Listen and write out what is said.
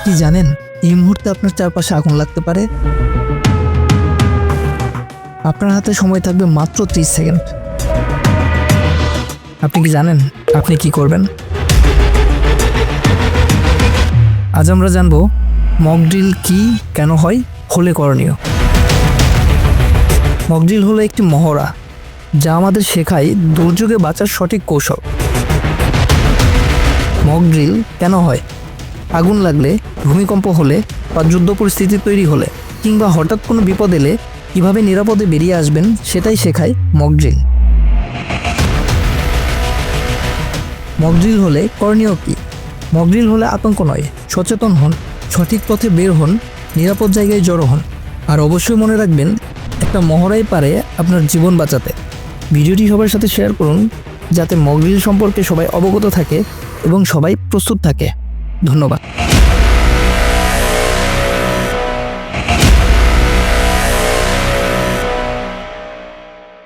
কি জানেন, এই মুহূর্তে আপনার চারপাশে আগুন লাগতে পারে। আপনার হাতে সময় থাকবে মাত্র 30 সেকেন্ড। আপনি কি জানেন আপনি কি করবেন? আজ আমরা জানবো মক ড্রিল কি, কেন হয়, হলে করণীয়। মক ড্রিল হলো একটি মহড়া যা আমাদের শেখায় দুর্যোগে বাঁচার সঠিক কৌশল। মক ড্রিল কেন হয়? আগুন লাগলে, ভূমিকম্প হলে বা যুদ্ধ পরিস্থিতি তৈরি হলে কিংবা হঠাৎ কোনো বিপদ এলে কীভাবে নিরাপদে বেরিয়ে আসবেন সেটাই শেখায় মক ড্রিল। মক ড্রিল হলে করণীয় কী? মক ড্রিল হলে আতঙ্ক নয়, সচেতন হন, সঠিক পথে বের হন, নিরাপদ জায়গায় জড়ো হন। আর অবশ্যই মনে রাখবেন, একটা মহড়াই পারে আপনার জীবন বাঁচাতে। ভিডিওটি সবার সাথে শেয়ার করুন যাতে মক ড্রিল সম্পর্কে সবাই অবগত থাকে এবং সবাই প্রস্তুত থাকে। ধন্যবাদ।